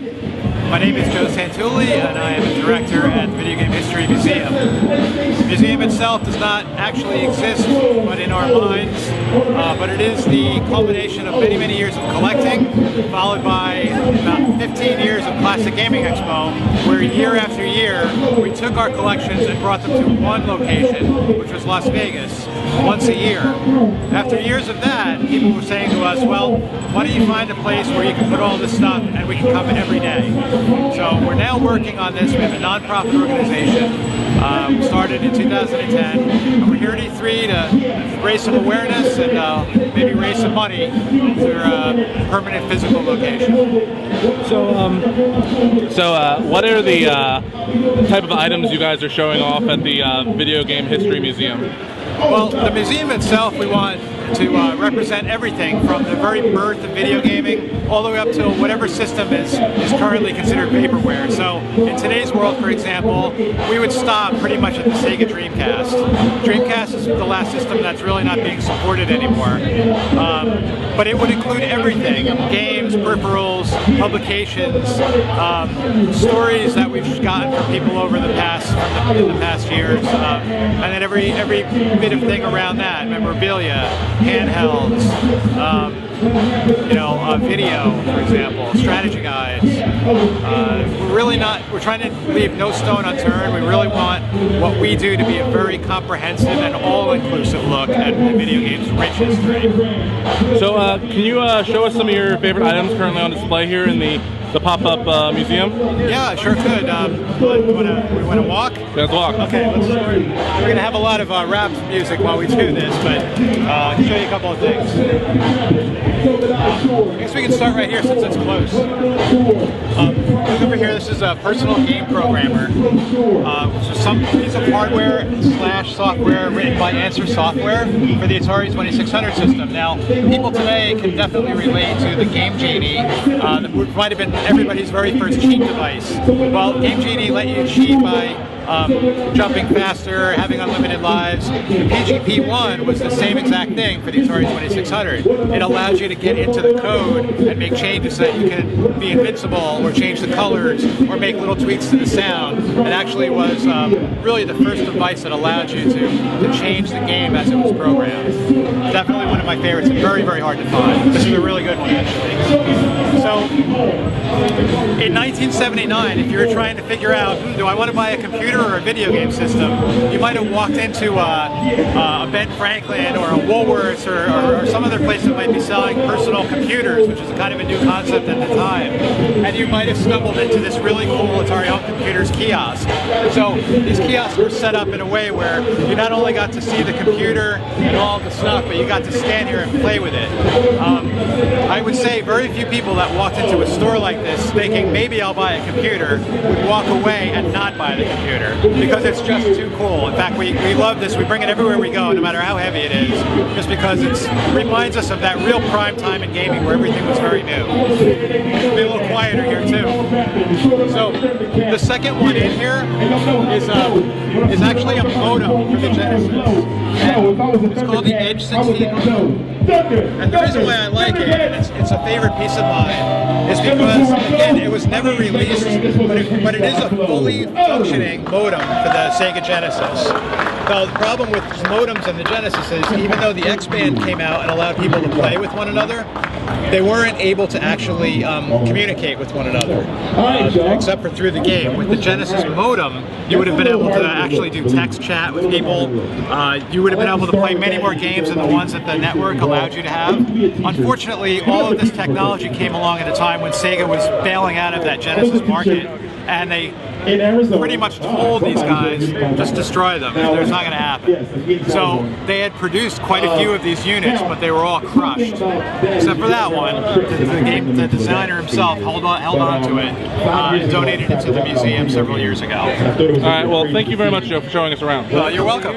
My name is Joe Santulli, and I am a director at the Video Game History Museum. The museum itself does not actually exist, but in our minds. But it is the culmination of many, many years of collecting, followed by about 15 years of Classic Gaming Expo, where year after year we took our collections and brought them to one location, which was Las Vegas, once a year. After years of that, people were saying to us, well, why don't you find a place where you can put all this stuff and we can come in every day. So we're now working on this. We have a non-profit organization. We started in 2010, and we're here at E3 to raise some awareness and maybe raise some money for a permanent physical location. So what are the type of items you guys are showing off at the Video Game History Museum? Well, the museum itself, we want to represent everything from the very birth of video gaming all the way up to whatever system is currently considered vaporware. So in today's world, for example, we would stop pretty much at the Sega Dreamcast. Dreamcast is the last system that's really not being supported anymore. But it would include everything: games, peripherals, publications, stories that we've gotten from people over the past years, and then every bit of thing around that: memorabilia, handhelds, video, for example, strategy guides. We're trying to leave no stone unturned. We really want what we do to be a very comprehensive and all-inclusive look at video games' rich history. So can you show us some of your favorite items currently on display here in the pop-up museum? Yeah, sure could. We want to walk? Let's walk. Okay, let's start. We're going to have a lot of rap music while we do this, but I can show you a couple of things. I guess we can start right here since it's close. Look over here, this is a personal game programmer. Which is some piece of hardware / software written by Answer Software for the Atari 2600 system. Now, people today can definitely relate to the Game Genie, that might have been everybody's very first cheat device. Well, Game Genie let you cheat by jumping faster, having unlimited lives. The PGP-1 was the same exact thing for the Atari 2600. It allowed you to get into the code and make changes so that you could be invincible, or change the colors, or make little tweaks to the sound. It actually was really the first device that allowed you to change the game as it was programmed. Definitely one of my favorites, and very, very hard to find. This is a really good one, actually. So, in 1979, if you were trying to figure out, do I want to buy a computer or a video game system, you might have walked into a Ben Franklin or a Woolworths or some other place that might be selling personal computers, which is kind of a new concept at the time. And you might have stumbled into this really cool Atari Home Computers kiosk. So these kiosks were set up in a way where you not only got to see the computer and all the stuff, but you got to stand here and play with it. I would say very few people that walked into a store like this thinking maybe I'll buy a computer would walk away and not buy the computer, because it's just too cool. In fact, we love this. We bring it everywhere we go, no matter how heavy it is, just because it reminds us of that real prime time in gaming where everything was very new. It'll be a little quieter here too. So the second one in here is actually a modem for the Genesis. And it's called the Edge 1600. And the reason why I like it, and it's a favorite piece of mine, is because, again, it was never released, but it is a fully functioning modem for the Sega Genesis. Now, the problem with modems in the Genesis is, even though the X-Band came out and allowed people to play with one another, they weren't able to actually communicate with one another, except for through the game. With the Genesis modem, you would have been able to actually do text chat with people. You would have been able to play many more games than the ones that the network allowed you to have. Unfortunately, all of this technology came along at a time when Sega was bailing out of that Genesis market, and they pretty much told these guys, just destroy them, there's not going to happen. So they had produced quite a few of these units, but they were all crushed. Except for that one, the designer himself held on to it and donated it to the museum several years ago. All right, well, thank you very much, Joe, for showing us around. You're welcome.